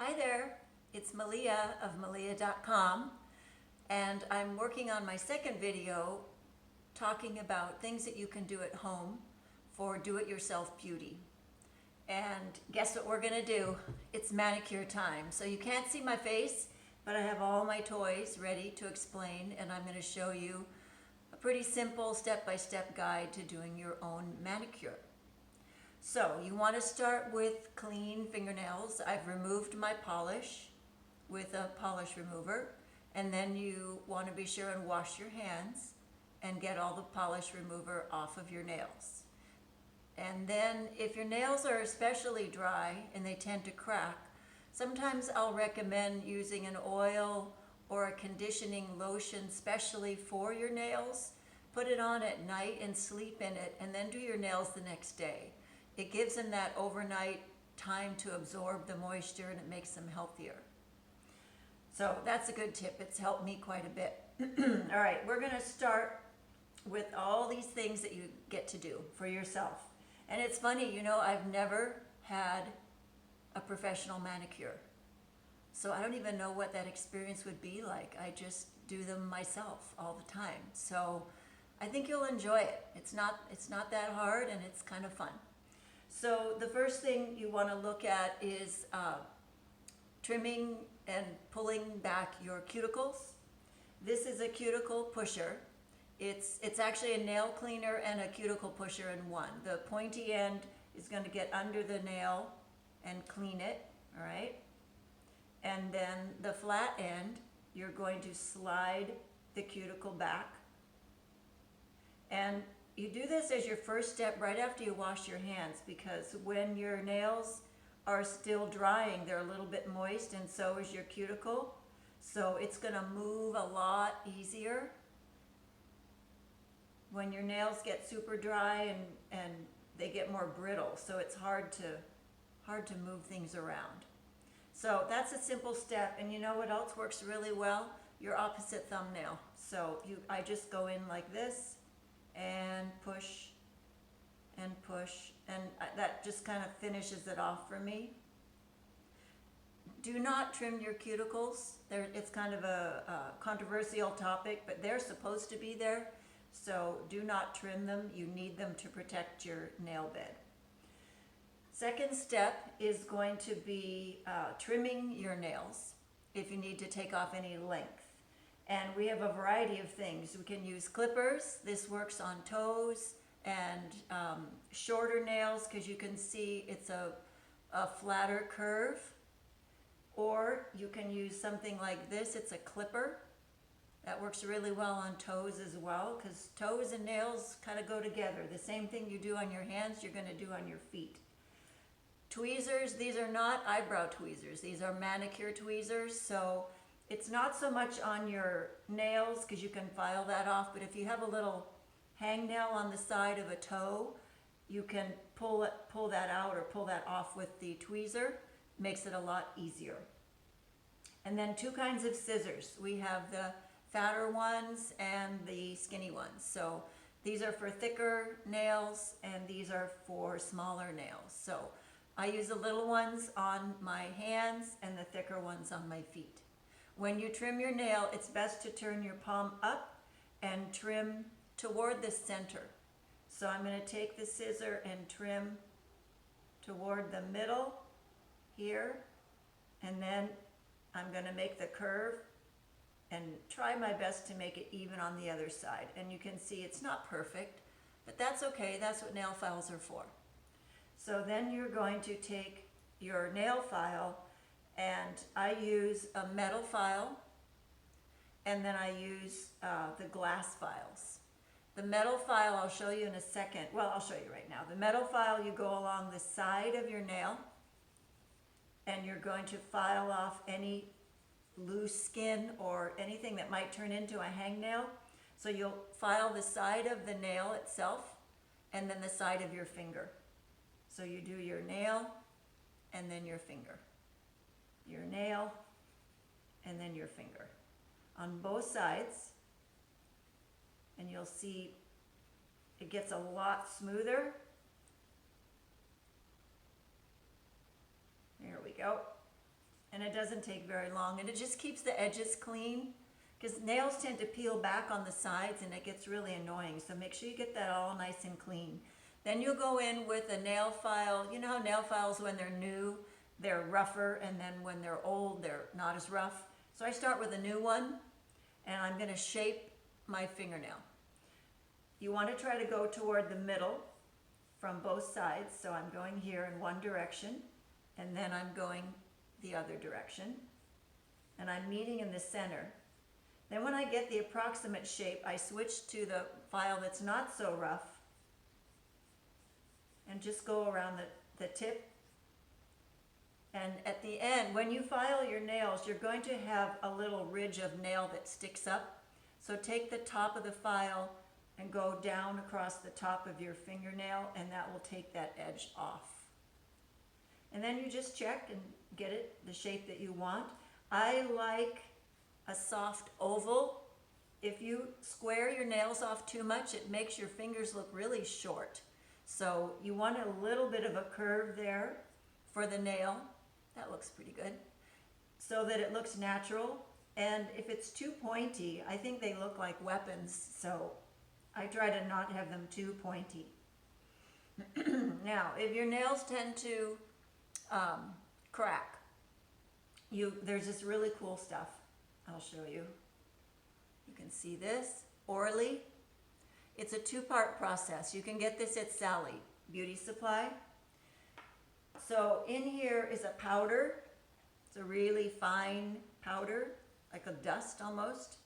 Hi there, it's Malia of Malia.com, and I'm working on my second video talking about things that you can do at home for do-it-yourself beauty. And guess what we're gonna do? It's manicure time. So you can't see my face, but I have all my toys ready to explain, and I'm gonna show you a pretty simple step-by-step guide to doing your own manicure. So you want to start with clean fingernails. I've removed my polish with a polish remover, and then you want to be sure and wash your hands and get all the polish remover off of your nails. And then if your nails are especially dry and they tend to crack, sometimes I'll recommend using an oil or a conditioning lotion specially for your nails. Put it on at night and sleep in it, and then do your nails the next day. It gives them that overnight time to absorb the moisture, and it makes them healthier. So that's a good tip. It's helped me quite a bit. All right, we're going to start with all these things that you get to do for yourself. And it's funny, you know, I've never had a professional manicure. So I don't even know what that experience would be like. I just do them myself all the time. So I think you'll enjoy it. It's not that hard, and it's kind of fun. So the first thing you want to look at is trimming and pulling back your cuticles. This is a cuticle pusher. It's actually a nail cleaner and a cuticle pusher in one. The pointy end is going to get under the nail and clean it, all right? And then the flat end, you're going to slide the cuticle back. And you do this as your first step right after you wash your hands, because when your nails are still drying, they're a little bit moist, and so is your cuticle. So it's going to move a lot easier. When your nails get super dry and they get more brittle, so it's hard to move things around. So that's a simple step, and you know what else works really well? Your opposite thumbnail. So I just go in like this, and push, and that just kind of finishes it off for me. Do not trim your cuticles. It's kind of a controversial topic, but they're supposed to be there, so do not trim them. You need them to protect your nail bed. Second step is going to be trimming your nails if you need to take off any length. And we have a variety of things. We can use clippers. This works on toes and shorter nails, because you can see it's a flatter curve. Or you can use something like this. It's a clipper. That works really well on toes as well, because toes and nails kind of go together. The same thing you do on your hands, you're going to do on your feet. Tweezers, these are not eyebrow tweezers. These are manicure tweezers. So it's not so much on your nails, because you can file that off, but if you have a little hangnail on the side of a toe, you can pull that out or pull that off with the tweezer. Makes it a lot easier. And then two kinds of scissors. We have the fatter ones and the skinny ones. So these are for thicker nails, and these are for smaller nails. So I use the little ones on my hands and the thicker ones on my feet. When you trim your nail, it's best to turn your palm up and trim toward the center. So I'm going to take the scissor and trim toward the middle here, and then I'm going to make the curve and try my best to make it even on the other side. And you can see it's not perfect, but that's okay. That's what nail files are for. So then you're going to take your nail file, and I use a metal file, and then I use the glass files. The metal file I'll show you in a second. Well, I'll show you right now. The metal file, you go along the side of your nail, and you're going to file off any loose skin or anything that might turn into a hangnail. So you'll file the side of the nail itself, and then the side of your finger. So you do your nail, and then your finger. Your nail, and then your finger on both sides, and you'll see it gets a lot smoother. There we go. and it doesn't take very long, and it just keeps the edges clean, because nails tend to peel back on the sides and it gets really annoying. So make sure you get that all nice and clean. Then you'll go in with a nail file. You know how nail files, when they're new, they're rougher, and then when they're old, they're not as rough. So I start with a new one, and I'm going to shape my fingernail. You want to try to go toward the middle from both sides. So I'm going here in one direction, and then I'm going the other direction, and I'm meeting in the center. Then when I get the approximate shape, I switch to the file that's not so rough and just go around the tip. And at the end, when you file your nails, you're going to have a little ridge of nail that sticks up. So take the top of the file and go down across the top of your fingernail, and that will take that edge off. And then you just check and get it the shape that you want. I like a soft oval. If you square your nails off too much, it makes your fingers look really short. So you want a little bit of a curve there for the nail. That looks pretty good. So that it looks natural. And if it's too pointy, I think they look like weapons. So I try to not have them too pointy. Now, if your nails tend to crack, there's this really cool stuff. I'll show you. You can see this, Orly. It's a two-part process. You can get this at Sally Beauty Supply. So in here is a powder. It's a really fine powder, like a dust almost.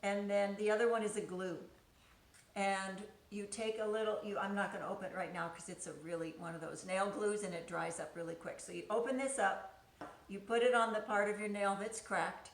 And then the other one is a glue. And you take a little, I'm not going to open it right now because it's one of those nail glues, and it dries up really quick. So you open this up, you put it on the part of your nail that's cracked,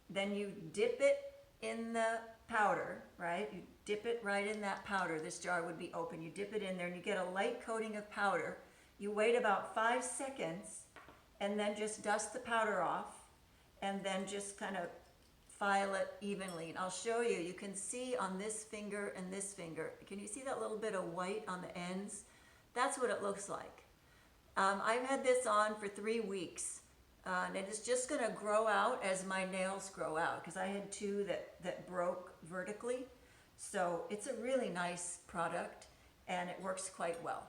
then you dip it in the powder, right? You dip it right in that powder. This jar would be open. You dip it in there and you get a light coating of powder. You wait about 5 seconds and then just dust the powder off, and then just kind of file it evenly. And I'll show you. You can see on this finger and this finger, can you see that little bit of white on the ends? That's what it looks like. I've had this on for 3 weeks. And it's just going to grow out as my nails grow out, because I had 2 that broke vertically. So it's a really nice product, and it works quite well.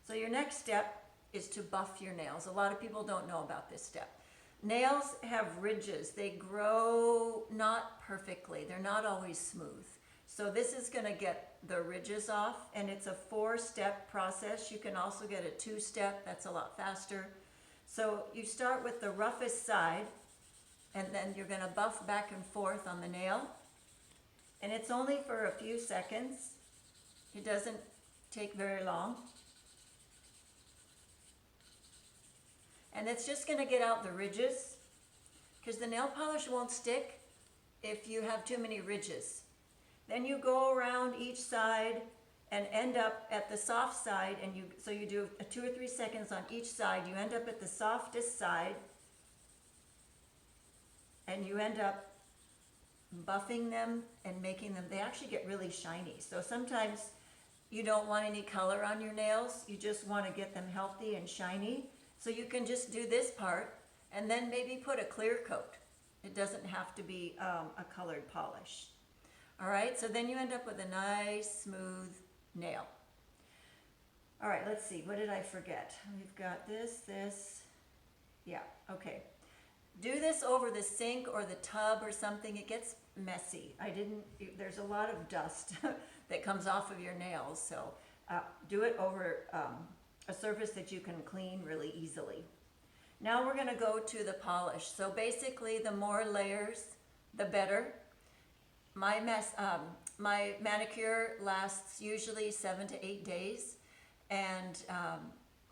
So your next step is to buff your nails. A lot of people don't know about this step. Nails have ridges. They grow not perfectly. They're not always smooth. So this is going to get the ridges off, and it's a 4-step process. You can also get a 2-step. That's a lot faster. So you start with the roughest side, and then you're going to buff back and forth on the nail. And it's only for a few seconds. It doesn't take very long. And it's just going to get out the ridges, because the nail polish won't stick if you have too many ridges. Then you go around each side and end up at the soft side, and so you do 2 or 3 seconds on each side. You end up at the softest side, and you end up buffing them and making them, they actually get really shiny. So sometimes you don't want any color on your nails. You just want to get them healthy and shiny. So you can just do this part and then maybe put a clear coat. It doesn't have to be a colored polish. All right, so then you end up with a nice, smooth nail. All right, let's see. What did I forget? We've got this. Yeah, okay. Do this over the sink or the tub or something. It gets messy. There's a lot of dust that comes off of your nails. So do it over a surface that you can clean really easily. Now we're going to go to the polish. So basically, the more layers, the better. My manicure lasts usually 7 to 8 days, and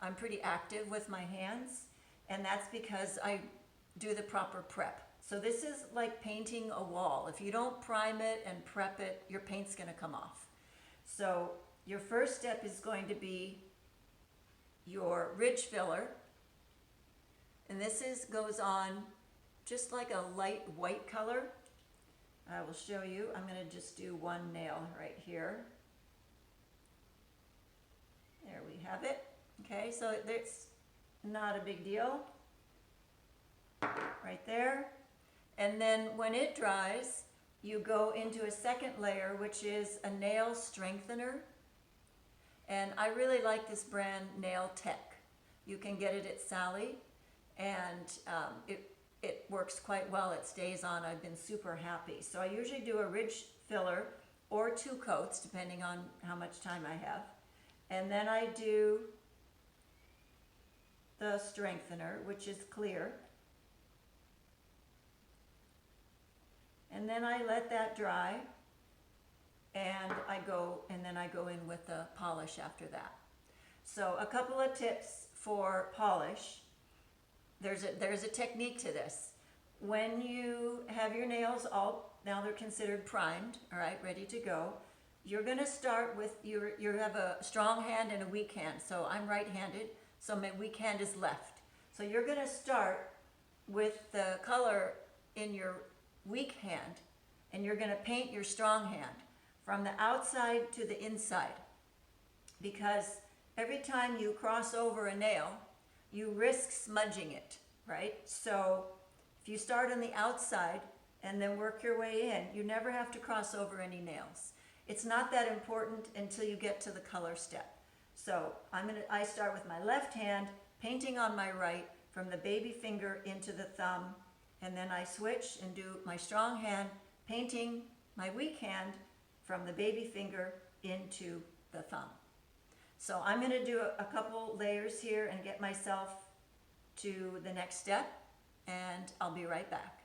I'm pretty active with my hands, and that's because I do the proper prep. So this is like painting a wall. If you don't prime it and prep it, your paint's going to come off. So your first step is going to be your ridge filler, and this goes on just like a light white color. I will show you. I'm going to just do one nail right here. There we have it. Okay, so it's not a big deal. right there. And then when it dries, you go into a second layer, which is a nail strengthener. And I really like this brand, Nail Tech. You can get it at Sally, and it works quite well. It stays on. I've been super happy. So I usually do a ridge filler or 2 coats, depending on how much time I have. And then I do the strengthener, which is clear. And then I let that dry, and then I go in with the polish after that. So a couple of tips for polish. There's a technique to this. When you have your nails now they're considered primed, all right, ready to go. You're going to start with, you have a strong hand and a weak hand. So I'm right-handed, so my weak hand is left. So you're going to start with the color in your weak hand, and you're going to paint your strong hand from the outside to the inside, because every time you cross over a nail, you risk smudging it, right? So if you start on the outside and then work your way in, you never have to cross over any nails. It's not that important until you get to the color step. So I start with my left hand, painting on my right from the baby finger into the thumb, and then I switch and do my strong hand, painting my weak hand from the baby finger into the thumb. So I'm going to do a couple layers here and get myself to the next step, and I'll be right back.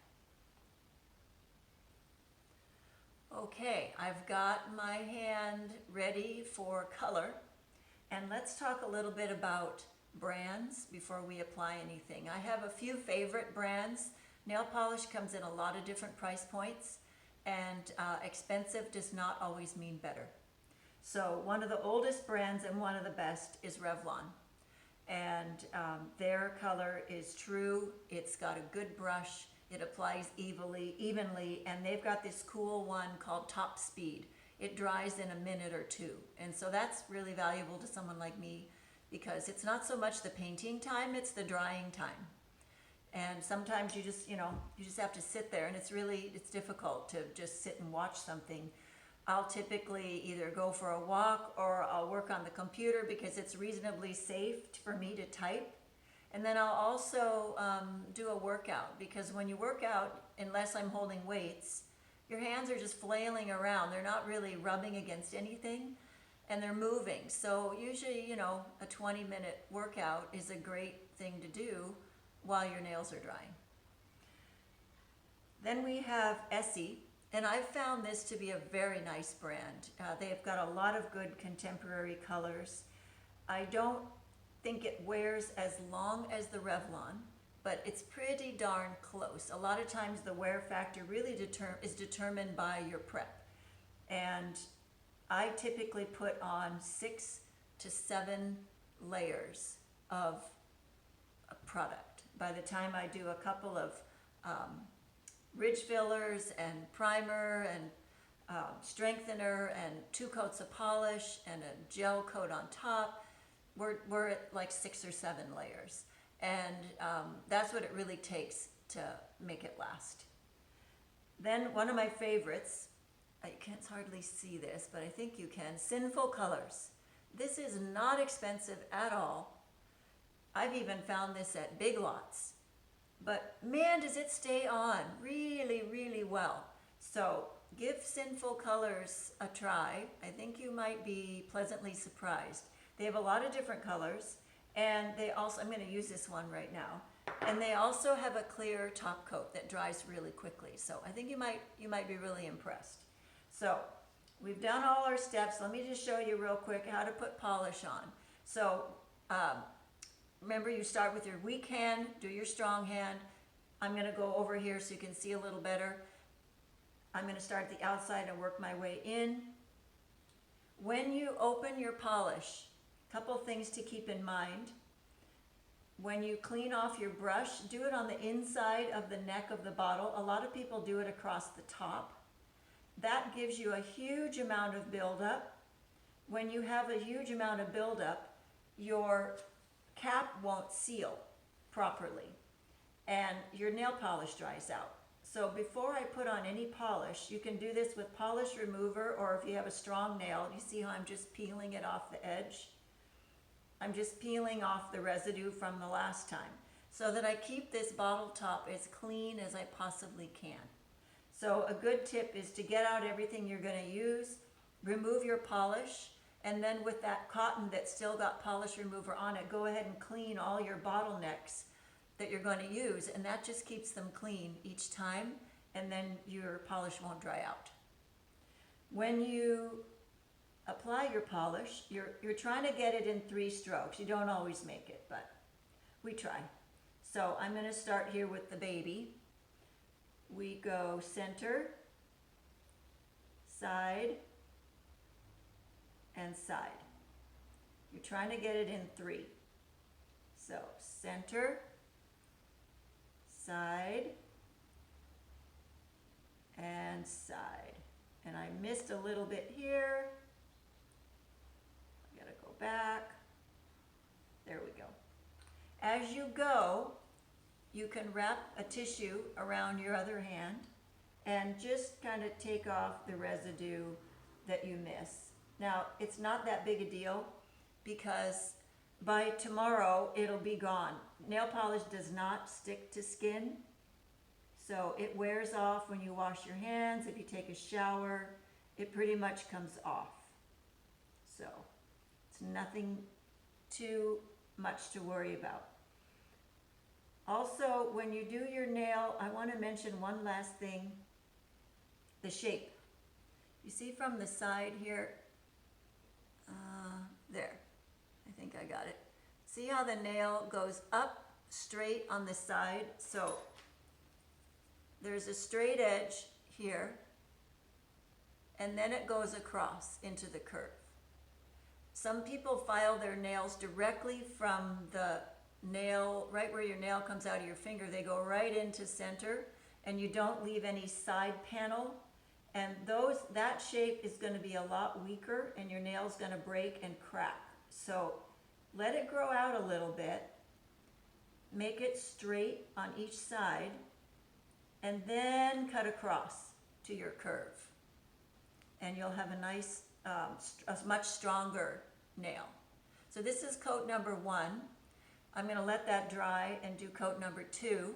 Okay, I've got my hand ready for color, and let's talk a little bit about brands before we apply anything. I have a few favorite brands. Nail polish comes in a lot of different price points, and expensive does not always mean better. So one of the oldest brands and one of the best is Revlon. And their color is true. It's got a good brush. It applies evenly, and they've got this cool one called Top Speed. It dries in a minute or 2. And so that's really valuable to someone like me, because it's not so much the painting time, it's the drying time. And sometimes you just have to sit there, and it's difficult to just sit and watch something. I'll typically either go for a walk or I'll work on the computer because it's reasonably safe for me to type. And then I'll also do a workout, because when you work out, unless I'm holding weights, your hands are just flailing around. They're not really rubbing against anything, and they're moving. So usually, a 20-minute workout is a great thing to do while your nails are drying. Then we have Essie, and I've found this to be a very nice brand. They've got a lot of good contemporary colors. I don't think it wears as long as the Revlon, but it's pretty darn close. A lot of times the wear factor really is determined by your prep. And I typically put on 6 to 7 layers of a product. By the time I do a couple of ridge fillers and primer and strengthener and 2 coats of polish and a gel coat on top, we're at like 6 or 7 layers. And that's what it really takes to make it last. Then one of my favorites, I can't hardly see this, but I think you can, Sinful Colors. This is not expensive at all. I've even found this at Big Lots. But man, does it stay on really, really well. So give Sinful Colors a try. I think you might be pleasantly surprised. They have a lot of different colors, and they also, I'm going to use this one right now, and they also have a clear top coat that dries really quickly. So I think you might be really impressed. So we've done all our steps. Let me just show you real quick how to put polish on. So remember, you start with your weak hand, do your strong hand. I'm going to go over here so you can see a little better. I'm going to start at the outside and work my way in. When you open your polish, a couple things to keep in mind. When you clean off your brush, do it on the inside of the neck of the bottle. A lot of people do it across the top. That gives you a huge amount of buildup. When you have a huge amount of buildup, your cap won't seal properly. and your nail polish dries out. So before I put on any polish, you can do this with polish remover, or if you have a strong nail, you see how I'm just peeling it off the edge? I'm just peeling off the residue from the last time so that I keep this bottle top as clean as I possibly can. So a good tip is to get out everything you're going to use, remove your polish, and then with that cotton that's still got polish remover on it, go ahead and clean all your bottlenecks that you're going to use, and that just keeps them clean each time, and then your polish won't dry out. When you apply your polish, you're trying to get it in 3 strokes. You don't always make it, but we try. So I'm going to start here with the baby. We go center, side, and side. You're trying to get it in 3. So center, side, and side. And I missed a little bit here. I gotta go back. There we go. As you go, you can wrap a tissue around your other hand and just kind of take off the residue that you miss. Now, it's not that big a deal because by tomorrow it'll be gone. Nail polish does not stick to skin, so it wears off when you wash your hands. If you take a shower, it pretty much comes off. So it's nothing too much to worry about. Also, when you do your nail, I want to mention one last thing, the shape. You see from the side here, there, I think I got it. See how the nail goes up straight on the side? So there's a straight edge here, and then it goes across into the curve. Some people file their nails directly from the nail, right where your nail comes out of your finger. They go right into center, and you don't leave any side panel. And that shape is going to be a lot weaker, and your nail's going to break and crack. So let it grow out a little bit, make it straight on each side, and then cut across to your curve. And you'll have a nice, a much stronger nail. So this is coat number 1. I'm going to let that dry and do coat number 2.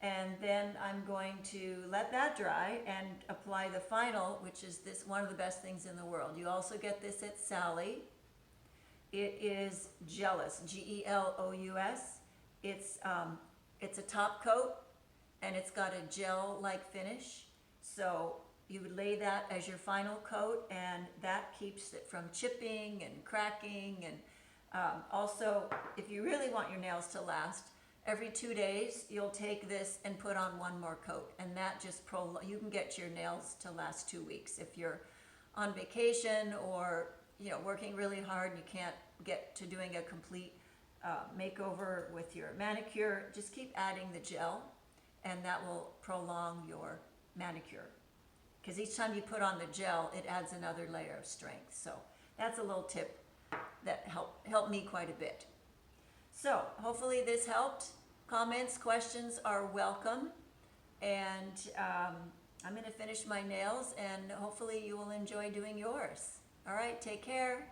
And then I'm going to let that dry and apply the final, which is this one of the best things in the world. You also get this at Sally. It is Gelous, G-E-L-O-U-S. It's a top coat, and it's got a gel-like finish. So you would lay that as your final coat, and that keeps it from chipping and cracking. And also, if you really want your nails to last, every 2 days, you'll take this and put on one more coat, and that just you can get your nails to last 2 weeks. If you're on vacation or working really hard and you can't get to doing a complete makeover with your manicure, just keep adding the gel, and that will prolong your manicure. Because each time you put on the gel, it adds another layer of strength. So that's a little tip that helped me quite a bit. So hopefully this helped. Comments, questions are welcome. And I'm going to finish my nails, and hopefully you will enjoy doing yours. All right, take care.